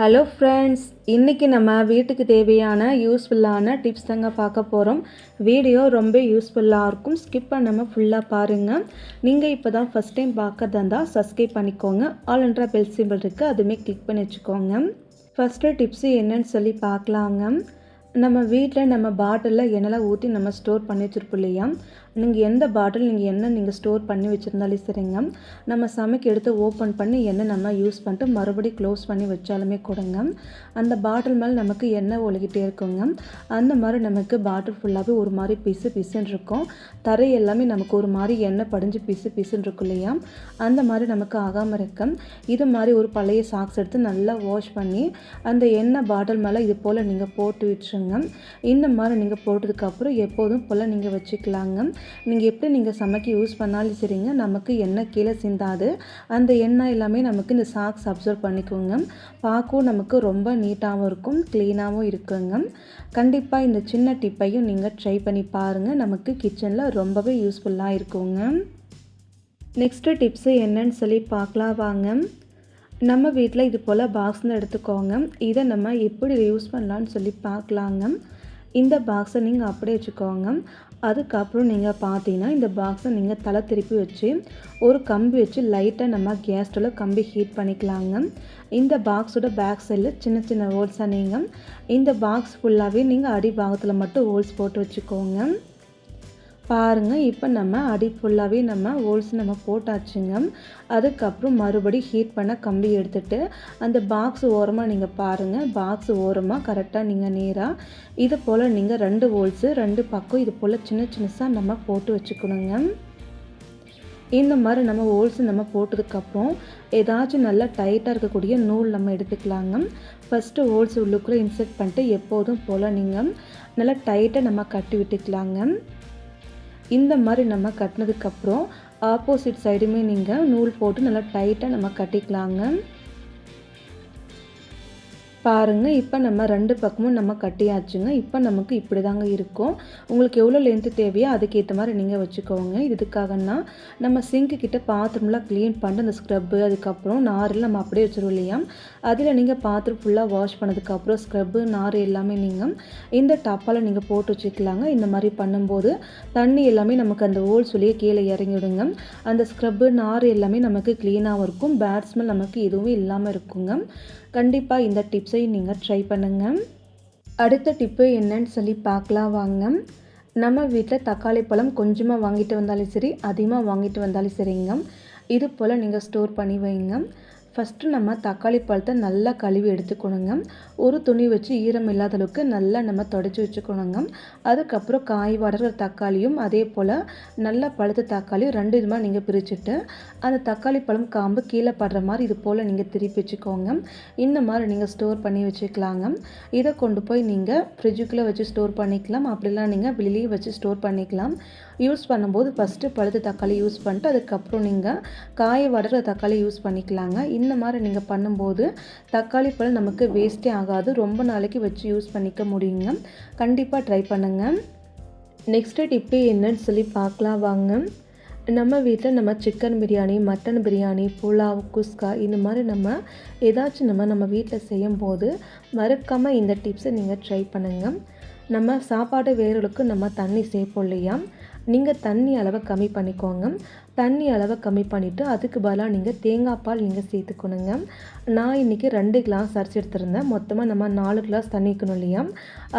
Hello friends, இன்றைக்கி நம்ம வீட்டுக்கு தேவையான யூஸ்ஃபுல்லான டிப்ஸ் தாங்க பார்க்க போகிறோம். வீடியோ ரொம்ப யூஸ்ஃபுல்லாக இருக்கும். ஸ்கிப் பண்ணாமல் ஃபுல்லாக பாருங்கள். நீங்கள் இப்போ தான் ஃபஸ்ட் டைம் பார்க்கறதா இருந்தால் சப்ஸ்கிரைப் பண்ணிக்கோங்க. ஆல் என்ற பெல் சிம்பிள் இருக்குது, அதுவுமே கிளிக் பண்ணி வச்சுக்கோங்க. ஃபஸ்ட்டு டிப்ஸு என்னன்னு சொல்லி பார்க்கலாங்க. நம்ம வீட்டில் நம்ம பாட்டிலில் எண்ணெய்லாம் ஊற்றி நம்ம ஸ்டோர் பண்ணி வச்சுருப்போம் இல்லையா. நீங்கள் எந்த பாட்டில் நீங்கள் ஸ்டோர் பண்ணி வச்சுருந்தாலும் சரிங்க, நம்ம சமைக்க எடுத்து ஓப்பன் பண்ணி எண்ணெய் நம்ம யூஸ் பண்ணிட்டு மறுபடியும் க்ளோஸ் பண்ணி வச்சாலுமே கூடங்க அந்த பாட்டில் மேலே நமக்கு எண்ணெய் ஒழுகிட்டே இருக்குங்க. அந்த மாதிரி நமக்கு பாட்டில் ஃபுல்லாகவே ஒரு மாதிரி பிசுன்னு இருக்கும். தரை எல்லாமே நமக்கு ஒரு மாதிரி எண்ணெய் படிஞ்சு பிசுன்னு இருக்கும் இல்லையா. அந்த மாதிரி நமக்கு ஆகாமல் இருக்க இது மாதிரி ஒரு பழைய சாக்ஸ் எடுத்து நல்லா வாஷ் பண்ணி அந்த எண்ணெய் பாட்டில் மேலே இது போல் நீங்கள் போட்டு விட்டுருங்க. இந்த மாதிரி நீங்கள் போட்டதுக்கப்புறம் எப்போதும் போல் நீங்கள் வச்சுக்கலாங்க. நீங்கள் எப்படி சமைக்க யூஸ் பண்ணாலும் சரிங்க, நமக்கு எண்ணெய் கீழே சிந்தாது. அந்த எண்ணெய் எல்லாமே நமக்கு இந்த சாக்ஸ் அப்சர்வ் பண்ணிக்கோங்க. பார்க்கவும் நமக்கு ரொம்ப நீட்டாகவும் இருக்கும், க்ளீனாகவும் இருக்குங்க. கண்டிப்பாக இந்த சின்ன டிப்பையும் நீங்கள் ட்ரை பண்ணி பாருங்கள். நமக்கு கிச்சனில் ரொம்பவே யூஸ்ஃபுல்லாக இருக்குங்க. நெக்ஸ்ட்டு டிப்ஸு என்னன்னு சொல்லி பார்க்கலாம் வாங்க. நம்ம வீட்டில் இது போல் பாக்ஸ்னு எடுத்துக்கோங்க. இதை நம்ம எப்படி யூஸ் பண்ணலான்னு சொல்லி பார்க்கலாங்க. இந்த பாக்ஸை நீங்கள் அப்படியே வச்சுக்கோங்க. அதுக்கப்புறம் நீங்கள் பார்த்தீங்கன்னா இந்த பாக்ஸை நீங்கள் தலை திருப்பி வச்சு ஒரு கம்பி வச்சு லைட்டாக நம்ம கேஸ் ஸ்டவ்வில் கம்பி ஹீட் பண்ணிக்கலாங்க. இந்த பாக்ஸோட பேக் சைடில் சின்ன சின்ன ஹோல்ஸாக நீங்கள் இந்த பாக்ஸ் ஃபுல்லாகவே நீங்கள் அடி பாகத்தில் மட்டும் ஹோல்ஸ் போட்டு வச்சுக்கோங்க. பாருங்கள், இப்போ நம்ம அடி ஃபுல்லாகவே நம்ம ஹோல்ஸ் நம்ம போட்டாச்சுங்க. அதுக்கப்புறம் மறுபடியும் ஹீட் பண்ண கம்பி எடுத்துகிட்டு அந்த பாக்ஸ் ஓரமாக நீங்கள் பாருங்கள், பாக்ஸ் ஓரமாக கரெக்டாக நீங்கள் நேராக இது போல் நீங்கள் 2 ஹோல்ஸு 2 பக்கம் இது போல் சின்னசாக நம்ம போட்டு வச்சுக்கணுங்க. இந்த மாதிரி நம்ம ஹோல்ஸ் நம்ம போட்டதுக்கப்புறம் ஏதாச்சும் நல்லா டைட்டாக இருக்கக்கூடிய நூல் நம்ம எடுத்துக்கலாங்க. ஃபஸ்ட்டு ஹோல்ஸ் உள்ளுக்குள்ளே இன்சர்ட் பண்ணிட்டு எப்போதும் போல் நீங்கள் நல்லா டைட்டாக நம்ம கட்டி விட்டுக்கலாங்க. இந்த மாதிரி நம்ம கட்டினதுக்கப்புறம் ஆப்போசிட் சைடுமே நீங்கள் நூல் போட்டு நல்லா டைட்டாக நம்ம கட்டிக்கலாங்க. பாருங்கள், இப்போ நம்ம 2 பக்கமும் நம்ம கட்டியாச்சுங்க. இப்போ நமக்கு இப்படி தாங்க இருக்கும். உங்களுக்கு எவ்வளோ லென்த்து தேவையோ அதுக்கேற்ற மாதிரி நீங்கள் வச்சுக்கோங்க. இதுக்காகனா நம்ம சிங்க்கு கிட்ட பாத்திரம்லாம் க்ளீன் பண்ணிட்டு அந்த ஸ்க்ரப்பு அதுக்கப்புறம் நாரில் நம்ம அப்படியே வச்சுருவோம் இல்லையா. அதில் நீங்கள் பாத்திரம் ஃபுல்லாக வாஷ் பண்ணதுக்கப்புறம் ஸ்க்ரப்பு நார் எல்லாமே நீங்கள் இந்த டப்பால் நீங்கள் போட்டு வச்சுக்கலாங்க. இந்த மாதிரி பண்ணும்போது தண்ணி எல்லாமே நமக்கு அந்த ஹோல்ஸ் வழியே கீழே இறங்கிவிடுங்க. அந்த ஸ்க்ரப்பு நார் எல்லாமே நமக்கு க்ளீனாகவும் இருக்கும், பேட் ஸ்மெல் நமக்கு எதுவும் இல்லாமல் இருக்குங்க. கண்டிப்பாக இந்த டிப்ஸை நீங்கள் ட்ரை பண்ணுங்கள். அடுத்த டிப்பு என்னன்னு சொல்லி பார்க்கலாம் வாங்க. நம்ம வீட்டில் தக்காளி பழம் கொஞ்சமாக வாங்கிட்டு வந்தாலும் சரி, அதிகமாக வாங்கிட்டு வந்தாலும் சரிங்க, இது போல் நீங்கள் ஸ்டோர் பண்ணி வைங்க. ஃபஸ்ட்டு நம்ம தக்காளி பழத்தை நல்லா கழுவி எடுத்துக்கணுங்க. ஒரு துணி வச்சு ஈரம் இல்லாத அளவுக்கு நல்லா நம்ம துடைச்சி வச்சுக்கணுங்க. அதுக்கப்புறம் காய் வடகிற தக்காளியும் அதே போல் நல்லா பழுத்த தக்காளியும் 2 விதமாக நீங்கள் பிரிச்சுட்டு அந்த தக்காளி பழம் காம்பு கீழே படுற மாதிரி இது போல் நீங்கள் திருப்பி வச்சுக்கோங்க. இந்த மாதிரி நீங்கள் ஸ்டோர் பண்ணி வச்சுக்கலாங்க. இதை கொண்டு போய் நீங்கள் ஃப்ரிட்ஜுக்குள்ளே வச்சு ஸ்டோர் பண்ணிக்கலாம், அப்படிலாம் நீங்கள் வெளியே வச்சு ஸ்டோர் பண்ணிக்கலாம். யூஸ் பண்ணும்போது ஃபஸ்ட்டு பழுத்த தக்காளி யூஸ் பண்ணிட்டு அதுக்கப்புறம் நீங்கள் காய வடகிற தக்காளி யூஸ் பண்ணிக்கலாங்க. இந்த மாதிரி நீங்கள் பண்ணும்போது தக்காளி பழம் நமக்கு வேஸ்ட்டே ஆகாது, ரொம்ப நாளைக்கு வச்சு யூஸ் பண்ணிக்க முடியுங்க. கண்டிப்பாக ட்ரை பண்ணுங்கள். நெக்ஸ்ட்டு டிப்பு என்னன்னு சொல்லி பார்க்கலாம் வாங்க. நம்ம வீட்டில் நம்ம சிக்கன் பிரியாணி, மட்டன் பிரியாணி, புலாவ், குஸ்கா இந்த மாதிரி நம்ம ஏதாச்சும் நம்ம வீட்டில் செய்யும்போது மறக்காமல் இந்த டிப்ஸை நீங்கள் ட்ரை பண்ணுங்கள். நம்ம சாப்பாடு வேறளுக்கு நம்ம தண்ணி சேர்ப்போம் இல்லையா, நீங்கள் தண்ணி அளவை கம்மி பண்ணிக்கோங்க. தண்ணி அளவை கம்மி பண்ணிவிட்டு அதுக்கு பதிலாக நீங்கள் தேங்காய் பால் நீங்கள் சேர்த்துக்கணுங்க. நான் இன்றைக்கி 2 கிளாஸ் அரிசி எடுத்துருந்தேன். மொத்தமாக நம்ம 4 கிளாஸ் தண்ணி வைக்கணும் இல்லையா.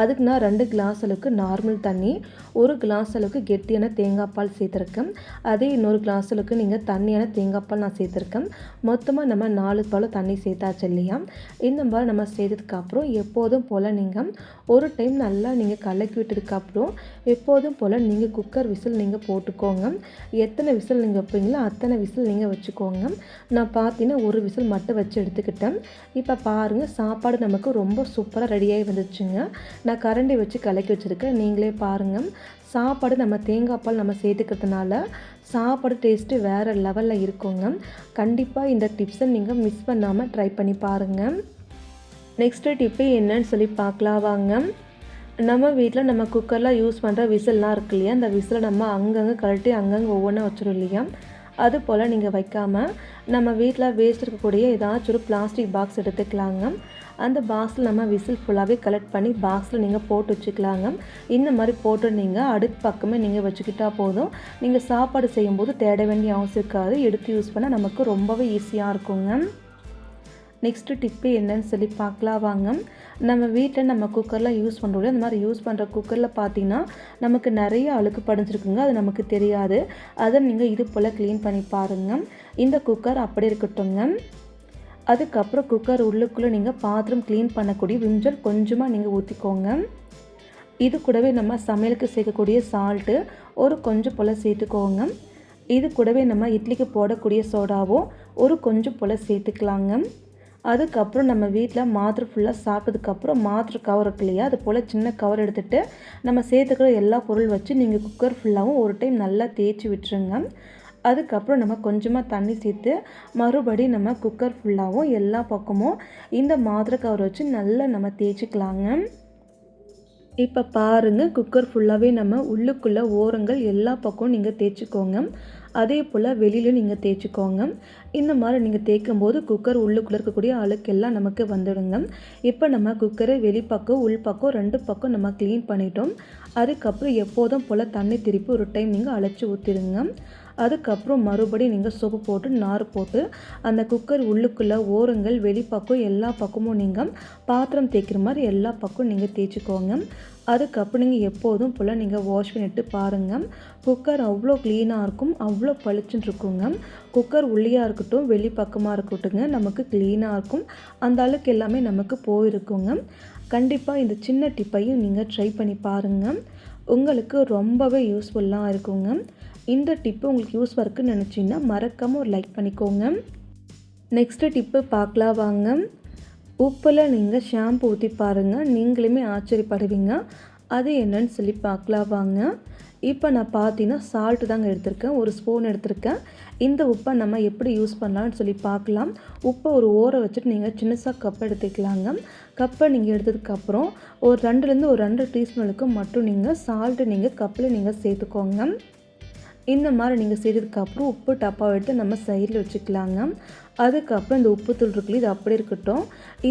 அதுக்கு நான் 2 கிளாஸ் அளவுக்கு நார்மல் தண்ணி, 1 கிளாஸ் அளவுக்கு கெட்டியான தேங்காய் பால் சேர்த்துருக்கேன். அதே இன்னொரு கிளாஸ் அளவுக்கு நீங்கள் தண்ணியான தேங்காய் பால் நான் சேர்த்துருக்கேன். மொத்தமாக நம்ம 4 பால் தண்ணி சேர்த்தாச்சு இல்லையா. இந்த மாதிரி நம்ம சேர்த்ததுக்கப்புறம் எப்போதும் போல் நீங்கள் ஒரு டைம் நல்லா நீங்கள் கலக்கி விட்டதுக்கப்புறம் எப்போதும் போல் நீங்கள் குக்கர் விசில் நீங்கள் போட்டுக்கோங்க. எத்தனை விசில் நீங்கள் வைப்பீங்களோ அத்தனை விசில் நீங்கள் வச்சுக்கோங்க. நான் பார்த்தீங்கன்னா 1 விசில் மட்டும் வச்சு எடுத்துக்கிட்டேன். இப்போ பாருங்கள், சாப்பாடு நமக்கு ரொம்ப சூப்பராக ரெடியாகி வந்துச்சுங்க. நான் கரண்டி வச்சு கலக்கி வச்சுருக்கேன், நீங்களே பாருங்கள். சாப்பாடு நம்ம தேங்காய் பால் நம்ம சேர்த்துக்கிறதுனால சாப்பாடு டேஸ்ட்டு வேறு லெவலில் இருக்குங்க. கண்டிப்பாக இந்த டிப்ஸை நீங்கள் மிஸ் பண்ணாமல் ட்ரை பண்ணி பாருங்கள். நெக்ஸ்ட்டு டிப்பு என்னன்னு சொல்லி பார்க்கலாம் வாங்க. நம்ம வீட்டில் நம்ம குக்கரில் யூஸ் பண்ணுற விசில்லாம் இருக்கு இல்லையா, அந்த விசிலை நம்ம அங்கங்கே கழட்டி அங்கங்கே ஒவ்வொன்றா வச்சிடும் இல்லையா. அது போல் நீங்கள் வைக்காமல் நம்ம வீட்டில் வேஸ்ட் இருக்கக்கூடிய ஏதாச்சும் ஒரு பிளாஸ்டிக் பாக்ஸ் எடுத்துக்கலாங்க. அந்த பாக்ஸில் நம்ம விசில் ஃபுல்லாகவே கலெக்ட் பண்ணி பாக்ஸில் நீங்கள் போட்டு வச்சுக்கலாங்க. இந்த மாதிரி போட்டு நீங்கள் அடுத்த பக்கமே நீங்கள் வச்சுக்கிட்டா போதும். நீங்கள் சாப்பாடு செய்யும்போது தேட வேண்டிய அவசியம் இருக்காது. எடுத்து யூஸ் பண்ண நமக்கு ரொம்பவே ஈஸியாக இருக்குங்க. நெக்ஸ்ட்டு டிப்பு என்னன்னு சொல்லி பார்க்கலாம் வாங்க. நம்ம வீட்டில் நம்ம குக்கர்லாம் யூஸ் பண்ணுறோம். அந்த மாதிரி யூஸ் பண்ணுற குக்கரில் பார்த்திங்கன்னா நமக்கு நிறைய அழுக்கு படிஞ்சிருக்குங்க. அது நமக்கு தெரியாது. அதை நீங்கள் இது போல் க்ளீன் பண்ணி பாருங்கள். இந்த குக்கர் அப்படி இருக்கட்டும்ங்க. அதுக்கப்புறம் குக்கர் உள்ளுக்குள்ளே நீங்கள் பாத்திரம் க்ளீன் பண்ணக்கூடிய விம் ஜெல் கொஞ்சமாக நீங்கள் ஊற்றிக்கோங்க. இது கூடவே நம்ம சமையலுக்கு சேர்க்கக்கூடிய சால்ட்டு ஒரு கொஞ்சம் போல் சேர்த்துக்கோங்க. இது கூடவே நம்ம இட்லிக்கு போடக்கூடிய சோடாவோ ஒரு கொஞ்சம் போல் சேர்த்துக்கலாங்க. அதுக்கப்புறம் நம்ம வீட்டில் மாத்திரை ஃபுல்லாக சாப்பிட்டதுக்கப்புறம் மாத்திரை கவர் இருக்கு இல்லையா, அது போல் சின்ன கவர் எடுத்துகிட்டு நம்ம சேர்த்துக்கிற எல்லா பொருள் வச்சு நீங்கள் குக்கர் ஃபுல்லாகவும் ஒரு டைம் நல்லா தேய்ச்சி விட்டுருங்க. அதுக்கப்புறம் நம்ம கொஞ்சமாக தண்ணி சேர்த்து மறுபடி நம்ம குக்கர் ஃபுல்லாகவும் எல்லா பக்கமும் இந்த மாத்திரை கவர் வச்சு நல்லா நம்ம தேய்ச்சிக்கலாங்க. இப்போ பாருங்கள், குக்கர் ஃபுல்லாகவே நம்ம உள்ளுக்குள்ளே ஓரங்கள் எல்லா பக்கமும் நீங்கள் தேய்ச்சிக்கோங்க. அதே போல் வெளியில் நீங்கள் தேய்ச்சிக்கோங்க. இந்த மாதிரி நீங்கள் தேய்க்கும்போது குக்கர் உள்ளுக்குள்ளே இருக்கக்கூடிய அழுக்கெல்லாம் நமக்கு வந்துடுங்க. இப்போ நம்ம குக்கரை வெளிப்பக்கம் உள்பக்கம் 2 பக்கம் நம்ம க்ளீன் பண்ணிட்டோம். அதுக்கப்புறம் எப்போதும் போல் தண்ணி திருப்பி ஒரு டைம் நீங்கள் அழைச்சி ஊற்றிடுங்க. அதுக்கப்புறம் மறுபடியும் நீங்கள் சோப்பு போட்டு நார் போட்டு அந்த குக்கர் உள்ளுக்குள்ளே ஓரங்கள் வெளிப்பக்கம் எல்லா பக்கமும் நீங்கள் பாத்திரம் தேய்க்கிற மாதிரி எல்லா பக்கம் நீங்கள் தேய்ச்சிக்கோங்க. அதுக்கப்புறம் நீங்கள் எப்போதும் போல் நீங்கள் வாஷ் பண்ணிட்டு பாருங்கள். குக்கர் அவ்வளோ க்ளீனாக இருக்கும், அவ்வளோ பளிச்சுன்னு இருக்குங்க. குக்கர் உள்ளியாக இருக்கட்டும் வெளிப்பக்கமாக இருக்கட்டுங்க நமக்கு க்ளீனாக இருக்கும். அந்த அளவுக்கு எல்லாமே நமக்கு போயிருக்குங்க. கண்டிப்பாக இந்த சின்ன டிப்பையும் நீங்கள் ட்ரை பண்ணி பாருங்கள். உங்களுக்கு ரொம்பவே யூஸ்ஃபுல்லாக இருக்குங்க. இந்த டிப்பு உங்களுக்கு யூஸ்ஃபுல்லாக இருக்குன்னு நினச்சிங்கன்னா மறக்காமல் ஒரு லைக் பண்ணிக்கோங்க. நெக்ஸ்ட்டு டிப்பு பார்க்கலாம் வாங்க. உப்பில் நீங்கள் ஷாம்பு ஊற்றி பாருங்கள், நீங்களுமே ஆச்சரியப்படுவீங்க. அது என்னன்னு சொல்லி பார்க்கலாம் வாங்க. இப்போ நான் பார்த்தீங்கன்னா சால்ட்டு தாங்க எடுத்திருக்கேன், ஒரு ஸ்பூன் எடுத்திருக்கேன். இந்த உப்பை நம்ம எப்படி யூஸ் பண்ணலான்னு சொல்லி பார்க்கலாம். உப்பை ஒரு ஓரை வச்சுட்டு நீங்கள் சின்னசாக கப் எடுத்துக்கலாங்க. கப்பை நீங்கள் எடுத்ததுக்கப்புறம் ஒரு 2லேருந்து ஒரு 2 டீஸ்பூனுக்கு மட்டும் நீங்கள் சால்ட்டு நீங்கள் கப்பில் நீங்கள் சேர்த்துக்கோங்க. இந்த மாதிரி நீங்கள் செய்ததுக்கப்புறம் உப்பு டப்பாவை எடுத்து நம்ம சைடில் வச்சுக்கலாங்க. அதுக்கப்புறம் இந்த உப்பு தூள் இருக்குல்ல, இது அப்படி இருக்கட்டும்.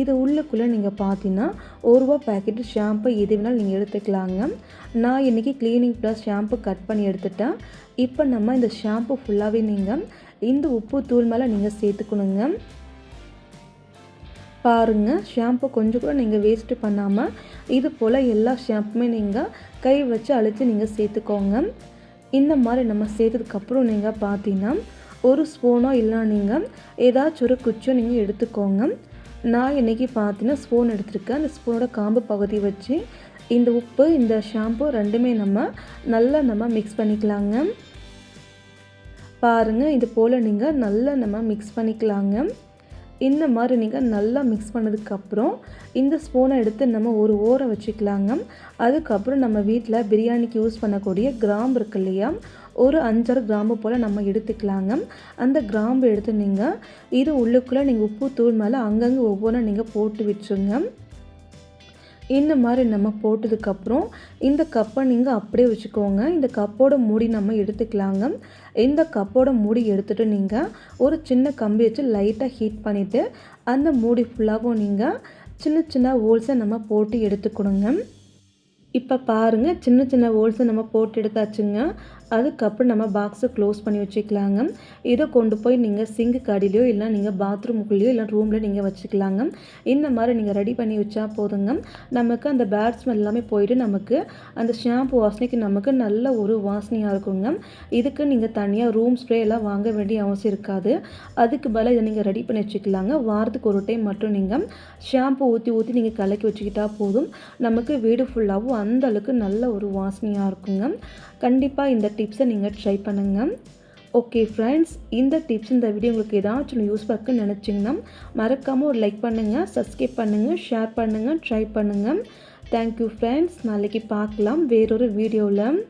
இது உள்ளுக்குள்ளே நீங்கள் பார்த்தீங்கன்னா ₹1 பேக்கெட்டு ஷாம்பு எது வேணாலும் நீங்கள் எடுத்துக்கலாங்க. நான் இன்றைக்கி கிளீனிங் ப்ளஸ் ஷாம்பு கட் பண்ணி எடுத்துட்டேன். இப்போ நம்ம இந்த ஷாம்பு ஃபுல்லாகவே நீங்கள் இந்த உப்பு தூள் மேலே நீங்கள் சேர்த்துக்கணுங்க. பாருங்கள், ஷாம்பு கொஞ்சம் கூட நீங்கள் வேஸ்ட்டு பண்ணாமல் இது போல் எல்லா ஷாம்புமே நீங்கள் கை வச்சு அழுத்தி நீங்கள் சேர்த்துக்கோங்க. இந்த மாதிரி நம்ம சேர்த்ததுக்கப்புறம் நீங்கள் பார்த்தீங்கன்னா ஒரு ஸ்பூனோ இல்லை நீங்கள் ஏதாச்சும் ஒரு குச்சியோ நீங்கள் எடுத்துக்கோங்க. நான் இன்றைக்கி பார்த்தீங்கன்னா ஸ்பூன் எடுத்துருக்கேன். அந்த ஸ்பூனோட காம்பு பகுதி வச்சு இந்த உப்பு இந்த ஷாம்பு ரெண்டுமே நம்ம மிக்ஸ் பண்ணிக்கலாங்க. பாருங்கள், இது போல் நீங்கள் நல்லா நம்ம மிக்ஸ் பண்ணிக்கலாங்க. இந்த மாதிரி நீங்கள் நல்லா மிக்ஸ் பண்ணதுக்கப்புறம் இந்த ஸ்பூனை எடுத்து நம்ம ஒரு ஓரை வச்சுக்கலாங்க. அதுக்கப்புறம் நம்ம வீட்டில் பிரியாணிக்கு யூஸ் பண்ணக்கூடிய கிராம்பு இருக்கு இல்லையா, ஒரு 5-6 கிராம்பு போல் நம்ம எடுத்துக்கலாங்க. அந்த கிராம்பு எடுத்து நீங்கள் இது உள்ளுக்குள்ளே நீங்கள் உப்பு தூள் மேலே அங்கங்கே ஒவ்வொன்றா நீங்கள் போட்டு விட்டுருங்க. இந்த மாதிரி நம்ம போட்டதுக்கப்புறம் இந்த கப்பை நீங்கள் அப்படியே வச்சுக்கோங்க. இந்த கப்போட மூடி நம்ம எடுத்துக்கலாங்க. இந்த கப்போட மூடி எடுத்துகிட்டு நீங்கள் ஒரு சின்ன கம்பி வச்சு லைட்டாக ஹீட் பண்ணிவிட்டு அந்த மூடி ஃபுல்லாகவும் நீங்கள் சின்ன சின்ன ஹோல்ஸை நம்ம போட்டு எடுத்துக்கணுங்க. இப்போ பாருங்கள், சின்ன சின்ன ஹோல்ஸை நம்ம போட்டு எடுத்தாச்சுங்க. அதுக்கப்புறம் நம்ம பாக்ஸை க்ளோஸ் பண்ணி வச்சுக்கலாங்க. இதை கொண்டு போய் நீங்கள் சிங்குக்கு அடியிலையோ இல்லை நீங்கள் பாத்ரூமுக்குள்ளேயோ இல்லை ரூமில் நீங்கள் வச்சுக்கலாங்க. இந்த மாதிரி நீங்கள் ரெடி பண்ணி வச்சா போதுங்க. நமக்கு அந்த பேட் ஸ்மெல் எல்லாமே போயிட்டு நமக்கு அந்த ஷாம்பு வாசனைக்கு நமக்கு நல்ல ஒரு வாசனையாக இருக்குங்க. இதுக்கு நீங்கள் தனியாக ரூம் ஸ்ப்ரே எல்லாம் வாங்க வேண்டிய அவசியம் இருக்காது. அதுக்கு பதிலாக இதை நீங்கள் ரெடி பண்ணி வச்சுக்கலாங்க. வாரத்துக்கு ஒரு டைம் மட்டும் நீங்கள் ஷாம்பு ஊற்றி நீங்கள் கலக்கி வச்சுக்கிட்டா போதும். நமக்கு வீடு ஃபுல்லாகவும் அந்த அளவுக்கு நல்ல ஒரு வாசனையாக இருக்குங்க. கண்டிப்பாக இந்த டிப்ஸை நீங்கள் ட்ரை பண்ணுங்கள். ஓகே ஃப்ரெண்ட்ஸ், இந்த டிப்ஸ் இந்த வீடியோ உங்களுக்கு ஏதாச்சும் யூஸ்ஃபுல்லாக இருக்குன்னு நினச்சிங்கன்னா மறக்காமல் ஒரு லைக் பண்ணுங்கள், சப்ஸ்கிரைப் பண்ணுங்கள், ஷேர் பண்ணுங்கள், ட்ரை பண்ணுங்கள். Thank you friends. நாளைக்கு பார்க்கலாம் வேறொரு வீடியோவில்.